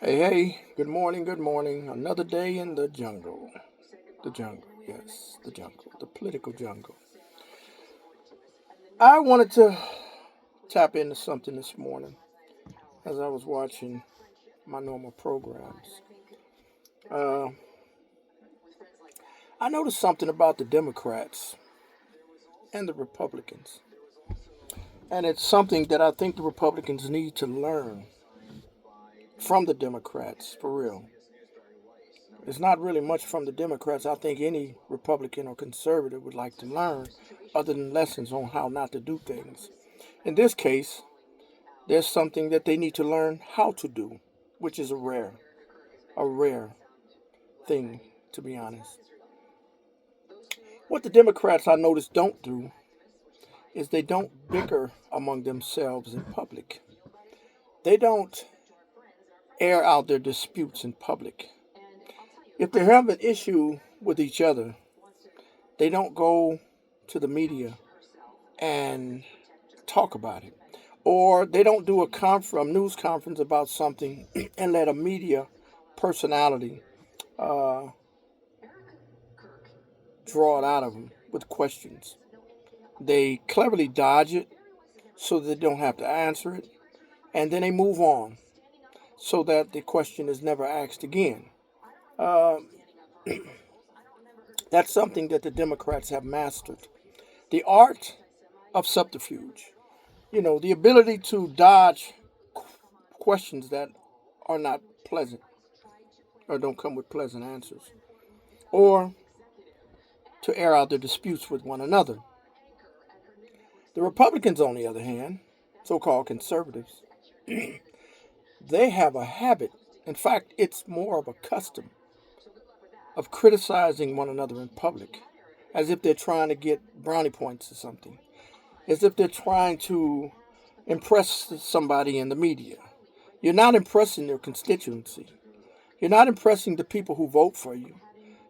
Hey, hey, good morning, good morning. Another day in the jungle. The jungle, yes, the jungle, the political jungle. I wanted to tap into something this morning as I was watching my normal programs. Uh, I noticed something about the Democrats and the Republicans, and it's something that I think the Republicans need to learn from the Democrats, for real. It's not really much from the Democrats I think any Republican or conservative would like to learn, other than lessons on how not to do things. In this case, there's something that they need to learn how to do, which is a rare thing, to be honest. What the Democrats I notice don't do is they don't bicker among themselves in public. They don't air out their disputes in public. If they have an issue with each other, they don't go to the media and talk about it. Or they don't do a news conference about something and let a media personality uh, draw it out of them with questions. They cleverly dodge it so they don't have to answer it, and then they move on so that the question is never asked again. Uh, that's something that the Democrats have mastered. The art of subterfuge. The ability to dodge questions that are not pleasant or don't come with pleasant answers, or to air out their disputes with one another. The Republicans, on the other hand, so called conservatives, they have a habit. In fact, it's more of a custom of criticizing one another in public, as if they're trying to get brownie points or something, as if they're trying to impress somebody in the media. You're not impressing your constituency. You're not impressing the people who vote for you.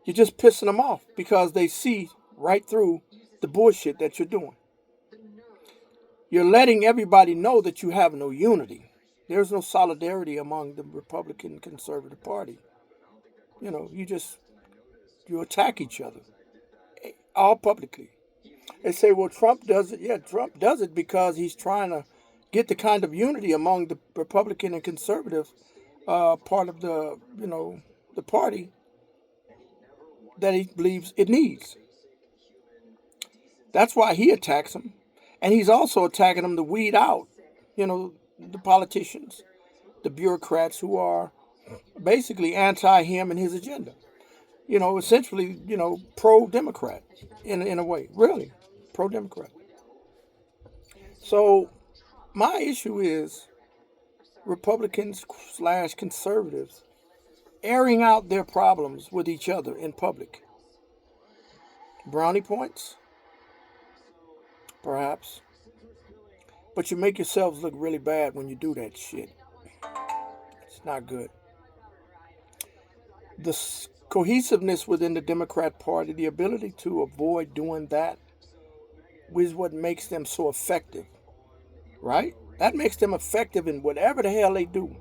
You're just pissing them off because they see right through the bullshit that you're doing. You're letting everybody know that you have no unity. There's no solidarity among the Republican conservative party. You attack each other all publicly. They say, well, Trump does it. Yeah, Trump does it because he's trying to get the kind of unity among the Republican and conservative part of the party that he believes it needs. That's why he attacks them, and he's also attacking them to weed out, the politicians, the bureaucrats who are basically anti him and his agenda. Essentially, pro Democrat in a way, really pro Democrat. So my issue is Republicans slash conservatives airing out their problems with each other in public. Brownie points, perhaps, but you make yourselves look really bad when you do that shit. It's not good. The cohesiveness within the Democrat Party, the ability to avoid doing that, is what makes them so effective, right? That makes them effective in whatever the hell they do.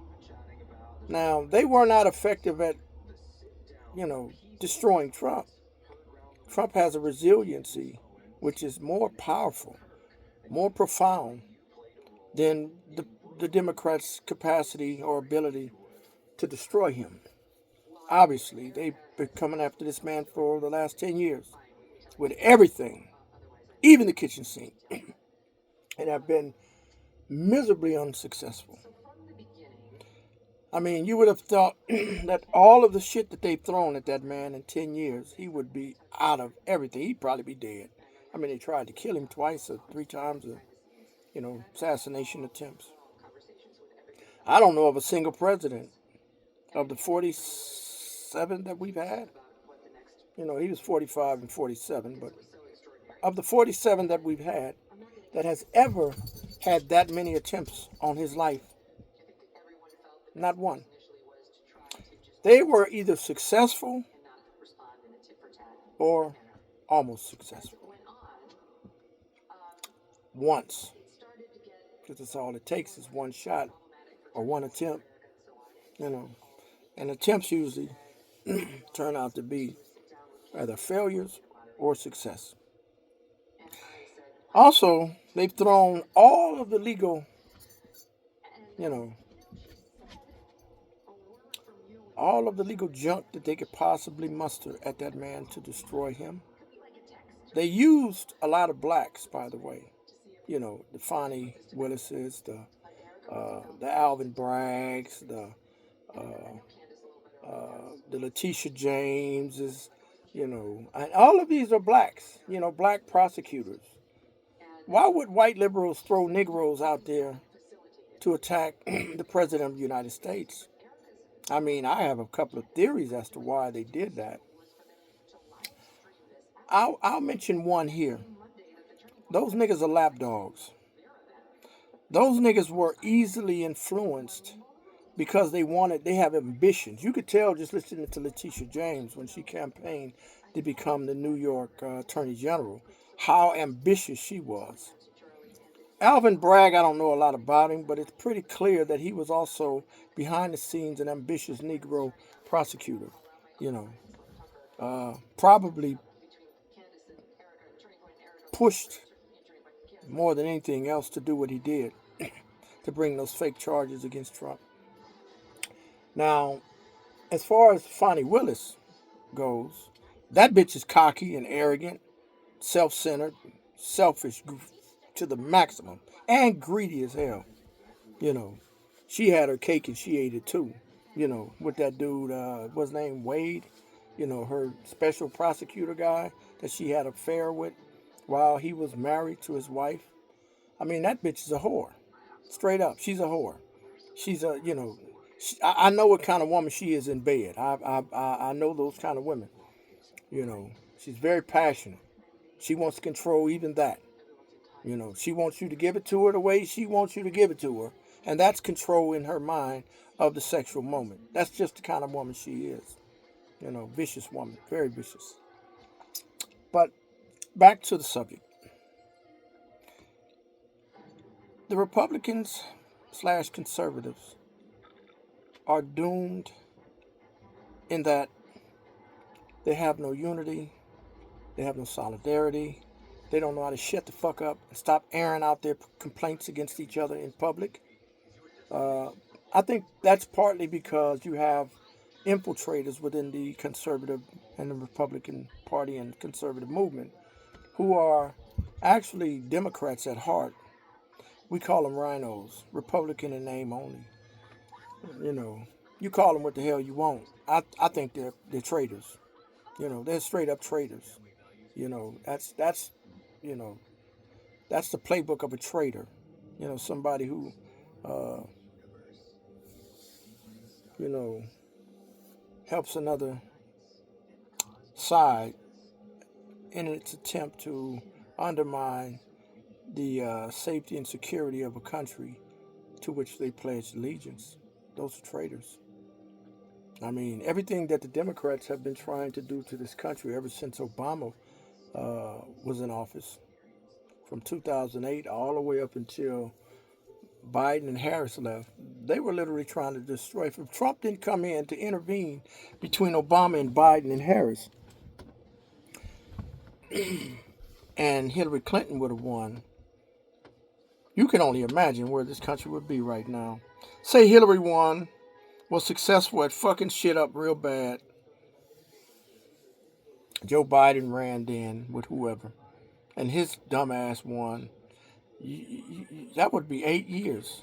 Now, they were not effective at, destroying Trump. Trump has a resiliency which is more powerful, more profound than the Democrats' capacity or ability to destroy him. Obviously, they've been coming after this man for the last 10 years with everything, even the kitchen sink, and have been miserably unsuccessful. I mean, you would have thought that all of the shit that they've thrown at that man in 10 years, he would be out of everything. He'd probably be dead. I mean, they tried to kill him twice or three times, assassination attempts. I don't know of a single president of the 47 that we've had. He was 45 and 47, but of the 47 that we've had, that has ever had that many attempts on his life, not one. They were either successful or almost successful. Once. Because that's all it takes is one shot or one attempt. you know, and attempts usually turn out to be either failures or success. Also, they've thrown all of the legal, you know, all of the legal junk that they could possibly muster at that man to destroy him. They used a lot of blacks, by the way. You know, the Fonnie Willises, the Alvin Braggs, the Letitia Jameses, you know, and all of these are blacks. You know, black prosecutors. Why would white liberals throw Negroes out there to attack the president of the United States? I mean, I have a couple of theories as to why they did that. I'll mention one here. Those niggas are lapdogs. Those niggas were easily influenced because they have ambitions. You could tell just listening to Letitia James when she campaigned to become the New York Attorney General, how ambitious she was. Alvin Bragg, I don't know a lot about him, but it's pretty clear that he was also behind the scenes an ambitious Negro prosecutor. You know, probably pushed more than anything else to do what he did to bring those fake charges against Trump. Now, as far as Fonnie Willis goes, that bitch is cocky and arrogant, self-centered, selfish to the maximum, and greedy as hell. You know, she had her cake and she ate it too. You know, with that dude, what's his name, Wade. You know, her special prosecutor guy that she had an affair with while he was married to his wife. I mean, that bitch is a whore. Straight up, she's a whore. She's a, you know, I know what kind of woman she is in bed. I know those kind of women. You know, she's very passionate. She wants to control even that. You know, she wants you to give it to her the way she wants you to give it to her. And that's control in her mind of the sexual moment. That's just the kind of woman she is. You know, vicious woman, very vicious. But back to the subject. The Republicans slash conservatives are doomed in that they have no unity, they have no solidarity, they don't know how to shut the fuck up and stop airing out their complaints against each other in public. I think that's partly because you have infiltrators within the conservative and the Republican Party and conservative movement who are actually Democrats at heart. We call them rhinos, Republican in name only. You know, you call them what the hell you want. I think they're traitors. You know, they're straight up traitors. You know, that's you know that's the playbook of a traitor. You know, somebody who uh, you know helps another side in its attempt to undermine the safety and security of a country to which they pledged allegiance. Those are traitors. I mean, everything that the Democrats have been trying to do to this country ever since Obama was in office, from 2008 all the way up until Biden and Harris left, they were literally trying to destroy. If Trump didn't come in to intervene between Obama and Biden and Harris, and Hillary Clinton would have won, you can only imagine where this country would be right now. Say Hillary won, was successful at fucking shit up real bad. Joe Biden ran then with whoever, and his dumbass won. That would be 8 years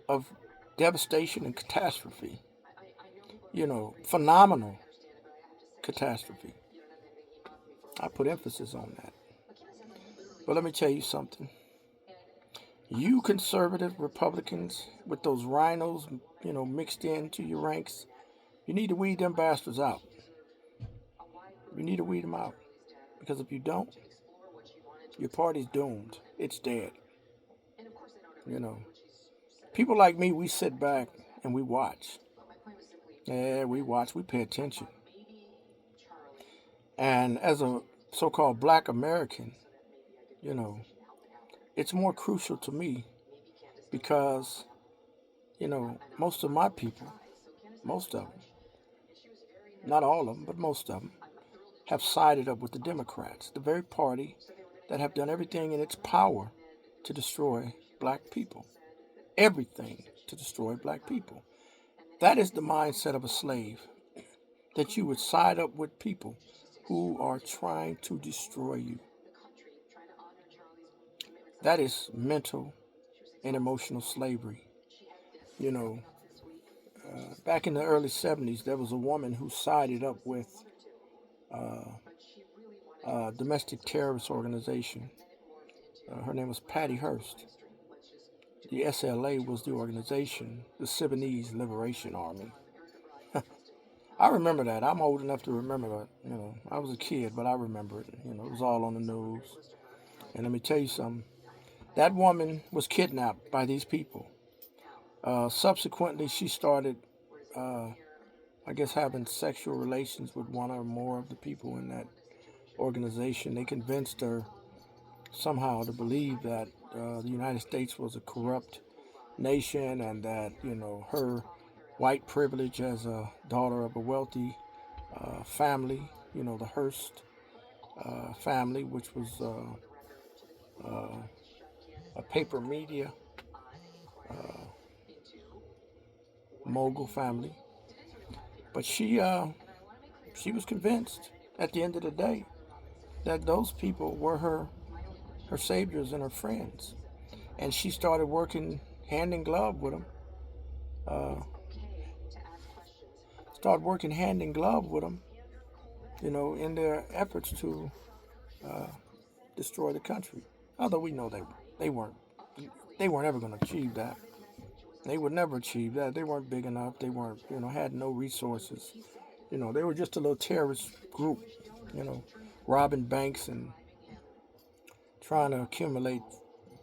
of devastation and catastrophe. You know, phenomenal catastrophe. I put emphasis on that. But let me tell you something. You conservative Republicans with those rhinos, you know, mixed into your ranks, you need to weed them bastards out. You need to weed them out. Because if you don't, your party's doomed. It's dead. You know. People like me, we sit back and we watch. Yeah, we watch, we pay attention. And as a so-called black American, you know, it's more crucial to me because, you know, most of my people most of them, not all of them, but most of them, have sided up with the Democrats, the very party that have done everything in its power to destroy black people. Everything to destroy black people. That is the mindset of a slave, that you would side up with people who are trying to destroy you. That is mental and emotional slavery. You know, back in the early 70s, there was a woman who sided up with uh, a domestic terrorist organization. Her name was Patty Hearst. The SLA was the organization, the Sudanese Liberation Army. I remember that. I'm old enough to remember that. I was a kid, but I remember it. It was all on the news. And let me tell you something. That woman was kidnapped by these people. Subsequently, she started, I guess, having sexual relations with one or more of the people in that organization. They convinced her somehow to believe that the United States was a corrupt nation, and that her white privilege as a daughter of a wealthy family, the Hearst family, which was a paper media mogul family. But she was convinced at the end of the day that those people were her saviors and her friends, and she started working hand in glove with them. Uh, started working hand in glove with them, in their efforts to uh, destroy the country. Although we know they weren't they weren't ever going to achieve that. They would never achieve that. They weren't big enough. They weren't had no resources. They were just a little terrorist group. You know, robbing banks and trying to accumulate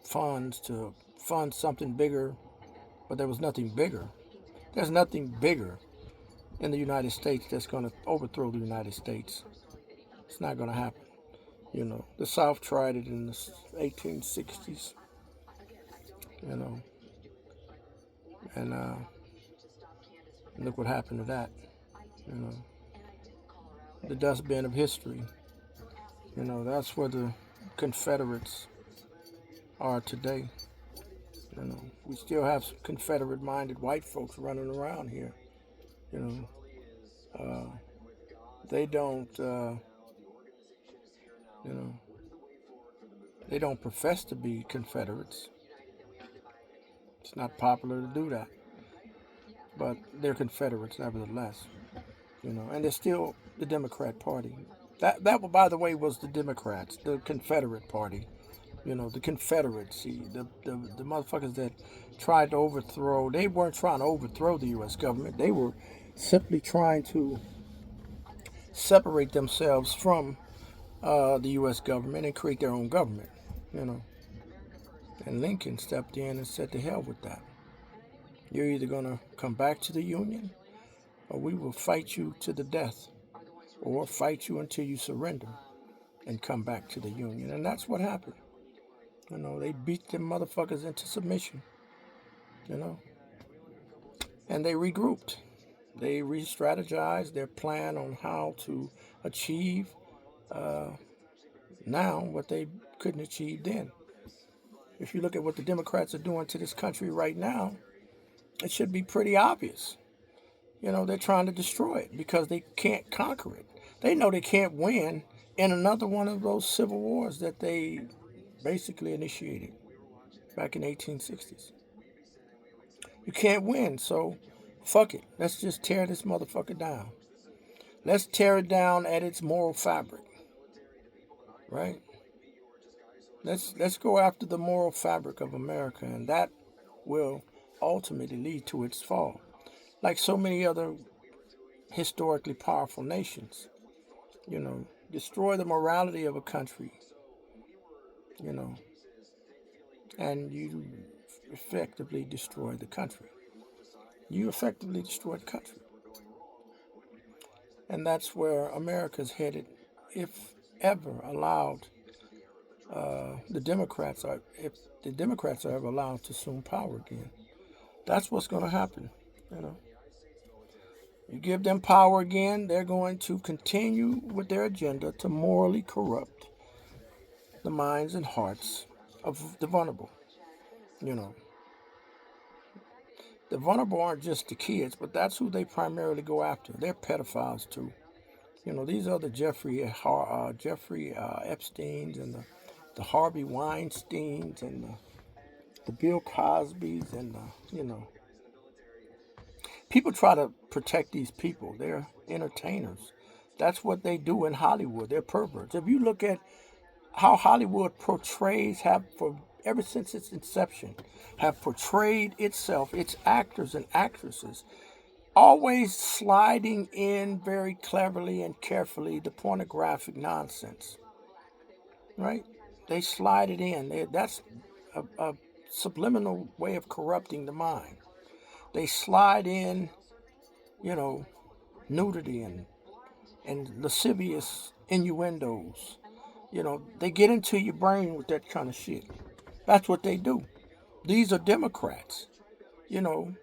funds to fund something bigger. But there was nothing bigger. There's nothing bigger in the United States that's going to overthrow the United States. It's not going to happen. The South tried it in the 1860s. You know, and look what happened to that. You know, the dustbin of history. That's where the Confederates are today. We still have some Confederate-minded white folks running around here. You know, uh, they don't. You know, they don't profess to be Confederates. It's not popular to do that, but they're Confederates nevertheless. And they're still the Democrat Party. That, by the way, was the Democrats, the Confederate Party. The Confederacy, the motherfuckers that tried to overthrow. They weren't trying to overthrow the U.S. government. They were simply trying to separate themselves from the U.S. government and create their own government. You know, and Lincoln stepped in and said, "To hell with that. You're either gonna come back to the Union, or we will fight you to the death, or fight you until you surrender and come back to the Union." And that's what happened. They beat them motherfuckers into submission. You know, and they regrouped. They re-strategized their plan on how to achieve uh, now what they couldn't achieve then. If you look at what the Democrats are doing to this country right now, it should be pretty obvious. They're trying to destroy it because they can't conquer it. They know they can't win in another one of those civil wars that they basically initiated back in the 1860s. You can't win, so fuck it. Let's just tear this motherfucker down. Let's tear it down at its moral fabric, right? Let's go after the moral fabric of America, and that will ultimately lead to its fall. Like so many other historically powerful nations, destroy the morality of a country, you know, and you effectively destroy the country. You effectively destroy the country. And that's where America's headed, if ever allowed if the Democrats are ever allowed to assume power again. That's what's going to happen, you know. You give them power again, they're going to continue with their agenda to morally corrupt the minds and hearts of the vulnerable. You know, the vulnerable aren't just the kids, but that's who they primarily go after. They're pedophiles too. You know, these are the Jeffrey Epsteins and the Harvey Weinsteins and the Bill Cosbys and people try to protect these people. They're entertainers. That's what they do in Hollywood. They're perverts. If you look at how Hollywood portrays, have for ever since its inception, have portrayed itself, its actors and actresses, always sliding in very cleverly and carefully the pornographic nonsense, right? They slide it in. That's a subliminal way of corrupting the mind. They slide in, you know, nudity and lascivious innuendos. You know, they get into your brain with that kind of shit. That's what they do. These are Democrats. You know,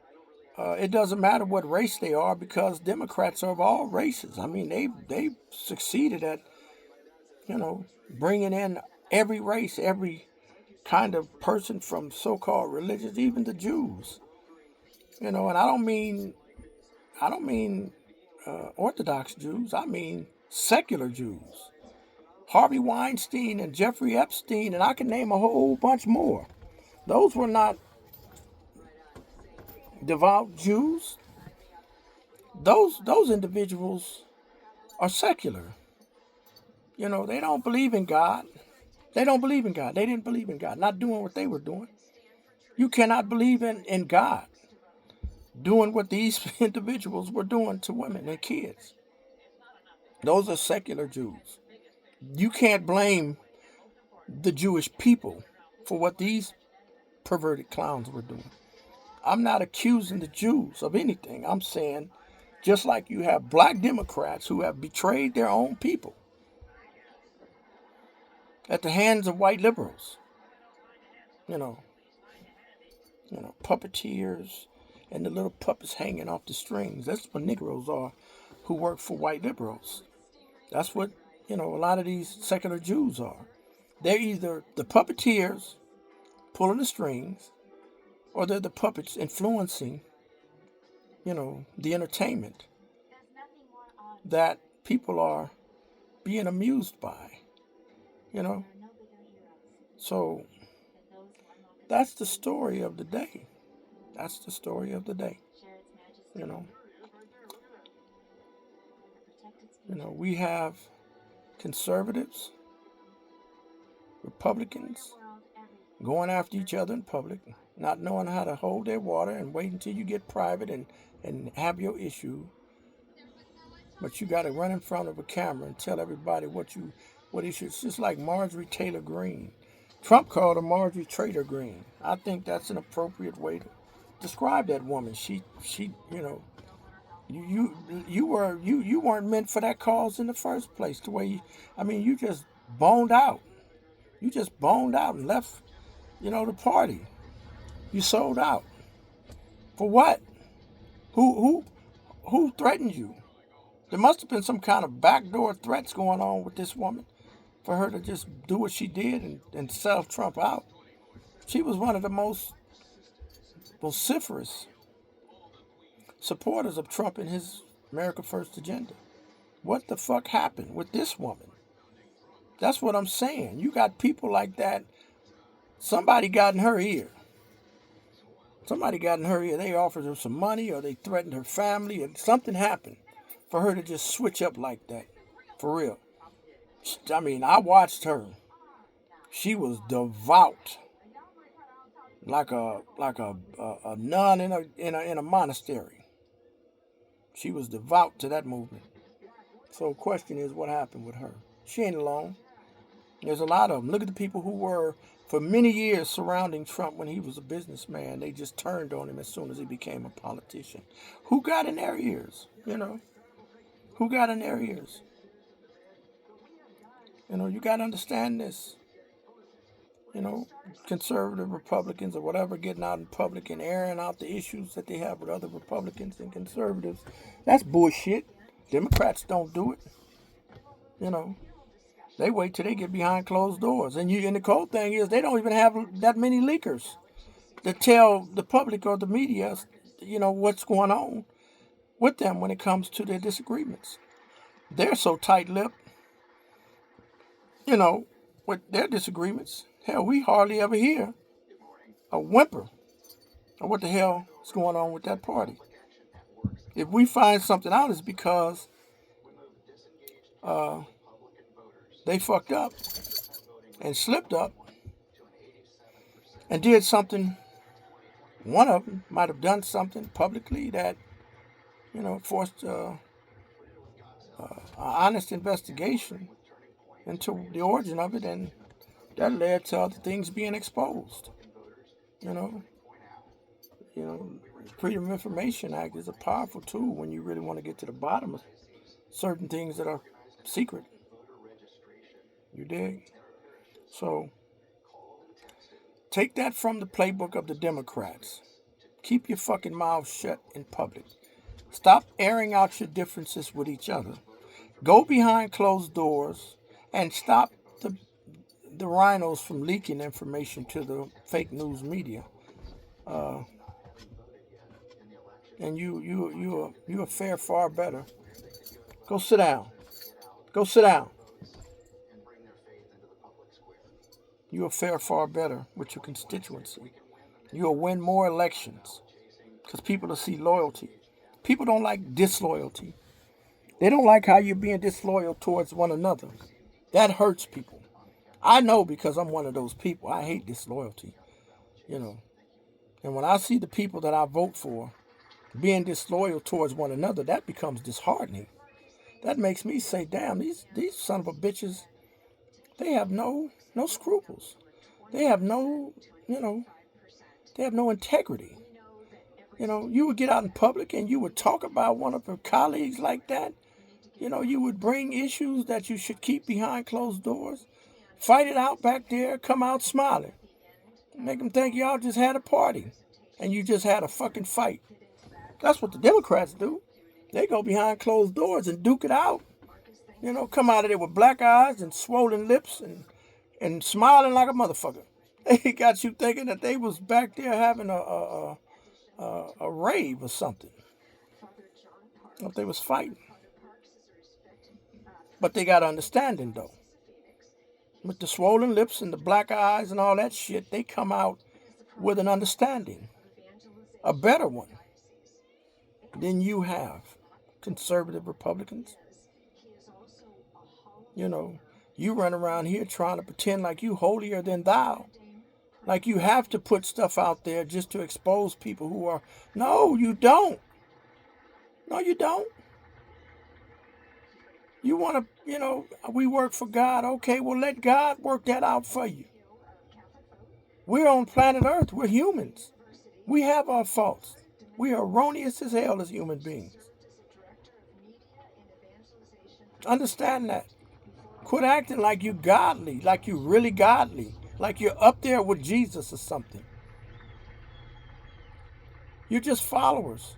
it doesn't matter what race they are because Democrats are of all races. I mean, they succeeded at bringing in every race, every kind of person from so-called religions, even the Jews. You know, and I don't mean Orthodox Jews. I mean secular Jews. Harvey Weinstein and Jeffrey Epstein, and I can name a whole bunch more. Those were not devout Jews. Those individuals are secular. You know, they don't believe in God. They don't believe in God. They didn't believe in God, not doing what they were doing. You cannot believe in God doing what these individuals were doing to women and kids. Those are secular Jews. You can't blame the Jewish people for what these perverted clowns were doing. I'm not accusing the Jews of anything. I'm saying just like you have black Democrats who have betrayed their own people at the hands of white liberals, you know, puppeteers and the little puppets hanging off the strings. That's what Negroes are who work for white liberals. That's what, a lot of these secular Jews are. They're either the puppeteers pulling the strings or they're the puppets influencing, the entertainment that people are being amused by, you know. So that's the story of the day. That's the story of the day. You know, we have conservatives, Republicans going after each other in public, not knowing how to hold their water and wait until you get private and have your issue. But you got to run in front of a camera and tell everybody what issue. It's just like Marjorie Taylor Greene. Trump called her Marjorie Taylor Greene. I think that's an appropriate way to describe that woman. She you weren't meant for that cause in the first place. The way you just boned out. You just boned out and left, the party. You sold out. For what? Who threatened you? There must have been some kind of backdoor threats going on with this woman for her to just do what she did and sell Trump out. She was one of the most vociferous supporters of Trump and his America First agenda. What the fuck happened with this woman? That's what I'm saying. You got people like that. Somebody got in her ear. They offered her some money or they threatened her family and something happened for her to just switch up like that. For real. I watched her. She was devout, like a nun in a monastery. She was devout to that movement. So the question is, what happened with her? She ain't alone. There's a lot of them. Look at the people who were for many years surrounding Trump when he was a businessman. They just turned on him as soon as he became a politician. Who got in their ears? Who got in their ears? You got to understand this. you know, conservative Republicans or whatever getting out in public and airing out the issues that they have with other Republicans and conservatives. That's bullshit. Democrats don't do it. You know, they wait till they get behind closed doors. And the cold thing is they don't even have that many leakers to tell the public or the media, what's going on with them when it comes to their disagreements. They're so tight-lipped, with their disagreements. Hell, we hardly ever hear a whimper of what the hell is going on with that party. If we find something out, it's because they fucked up and slipped up and did something. One of them might have done something publicly that, forced an honest investigation into the origin of it, and that led to other things being exposed. Freedom of Information Act is a powerful tool when you really want to get to the bottom of certain things that are secret. You dig? So take that from the playbook of the Democrats. Keep your fucking mouth shut in public. Stop airing out your differences with each other. Go behind closed doors and stop the rhinos from leaking information to the fake news media. And you'll fare far better. Go sit down. Go sit down. You'll fare far better with your constituency. You'll win more elections because people will see loyalty. People don't like disloyalty. They don't like how you're being disloyal towards one another. That hurts people. I know because I'm one of those people. I hate disloyalty, And when I see the people that I vote for being disloyal towards one another, that becomes disheartening. That makes me say, damn, these son of a bitches, they have no scruples. They have no integrity. You would get out in public and you would talk about one of your colleagues like that. You would bring issues that you should keep behind closed doors. Fight it out back there, come out smiling. Make them think y'all just had a party and you just had a fucking fight. That's what the Democrats do. They go behind closed doors and duke it out. Come out of there with black eyes and swollen lips and smiling like a motherfucker. They got you thinking that they was back there having a rave or something. If they was fighting. But they got understanding though. With the swollen lips and the black eyes and all that shit, they come out with an understanding. A better one than you have. Conservative Republicans. You run around here trying to pretend like you holier than thou. Like you have to put stuff out there just to expose people who are... No, you don't. No, you don't. You want to, we work for God. Okay, well, let God work that out for you. We're on planet Earth. We're humans. We have our faults. We are erroneous as hell as human beings. Understand that. Quit acting like you godly, like you really godly, like you're up there with Jesus or something. You're just followers.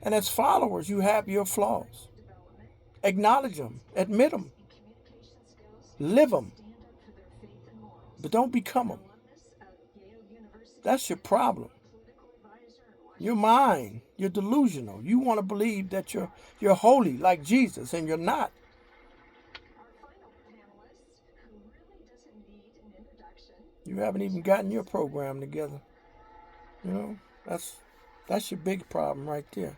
And as followers, you have your flaws. Acknowledge them. Admit them. Live them. But don't become them. That's your problem. You're mine. You're delusional. You want to believe that you're holy like Jesus, and you're not. You haven't even gotten your program together. That's your big problem right there.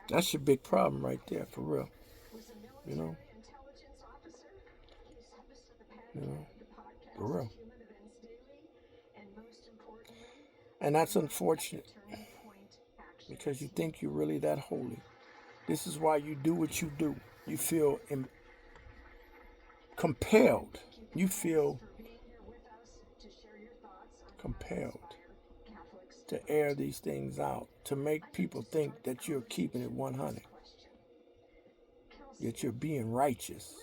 That's your big problem right there, for real. For real. And that's unfortunate because you think you're really that holy. This is why you do what you do. You feel compelled. You feel compelled to air these things out, to make people think that you're keeping it 100. Yet you're being righteous.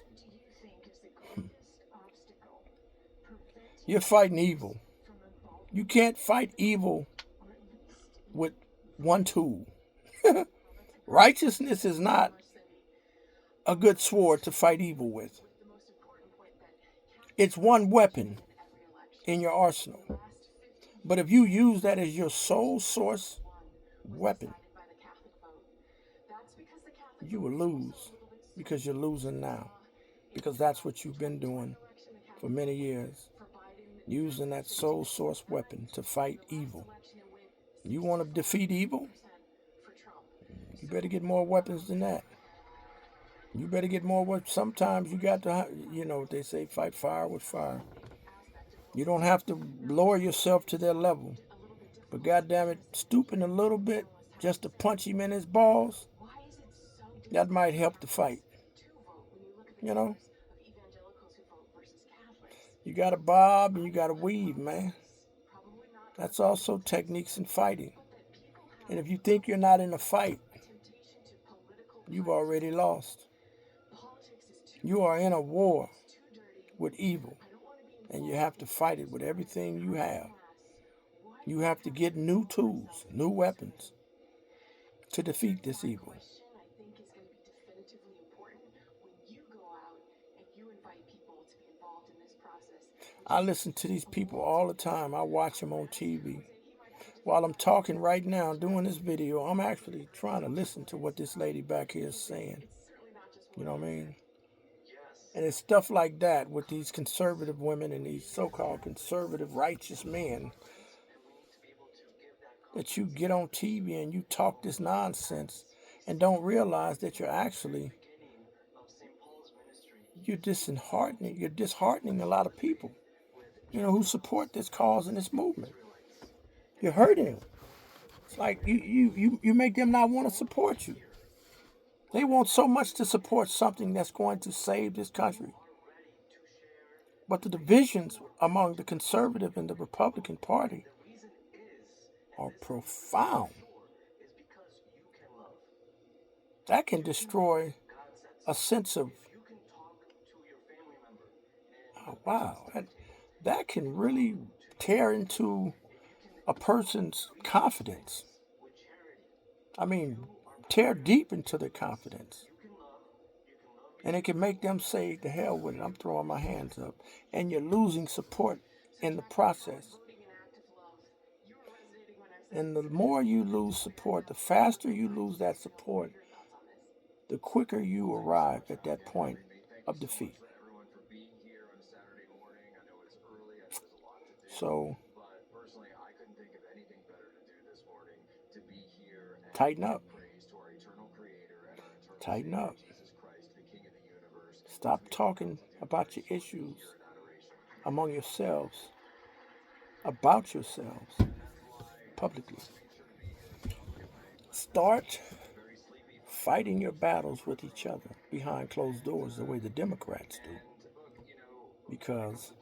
You're fighting evil. You can't fight evil with one tool. Righteousness is not a good sword to fight evil with. It's one weapon in your arsenal. But if you use that as your sole source weapon, you will lose, because you're losing now. Because that's what you've been doing for many years, using that sole source weapon to fight evil. You want to defeat evil? You better get more weapons than that. You better get more weapons. Sometimes you got to, they say fight fire with fire. You don't have to lower yourself to their level. But goddamn it, stooping a little bit just to punch him in his balls, that might help the fight. You got to bob and you got to weave, man. That's also techniques in fighting. And if you think you're not in a fight, you've already lost. You are in a war with evil, and you have to fight it with everything you have. You have to get new tools, new weapons to defeat this evil. I listen to these people all the time. I watch them on TV. While I'm talking right now, doing this video, I'm actually trying to listen to what this lady back here is saying. You know what I mean? And it's stuff like that with these conservative women and these so-called conservative righteous men, that you get on TV and you talk this nonsense and don't realize that you're disheartening a lot of people, who support this cause and this movement. You're hurting them. It's like you make them not want to support you. They want so much to support something that's going to save this country. But the divisions among the conservative and the Republican Party are profound. That can destroy a sense of, oh, wow, that can really tear into a person's confidence. I mean, tear deep into their confidence. And it can make them say, the hell with it, I'm throwing my hands up. And you're losing support in the process. And the more you lose support, the faster you lose that support, the quicker you arrive at that point of defeat. So, tighten up. Tighten up. Stop talking about your issues among yourselves, about yourselves, publicly. Start fighting your battles with each other behind closed doors the way the Democrats do. Because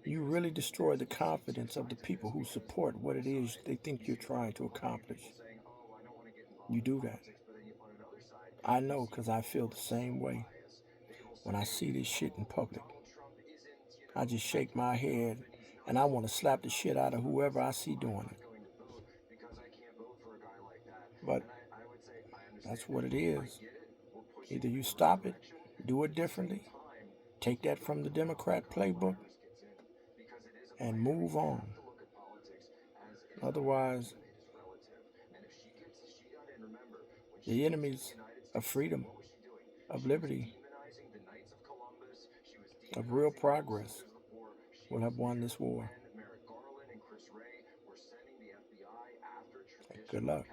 you really destroy the confidence of the people who support what it is they think you're trying to accomplish. You do that. I know, because I feel the same way when I see this shit in public. I just shake my head and I want to slap the shit out of whoever I see doing it. But that's what it is. Either you stop it, do it differently, take that from the Democrat playbook, and move on. Otherwise, the enemies of freedom, of liberty, of real progress will have won this war. Good luck.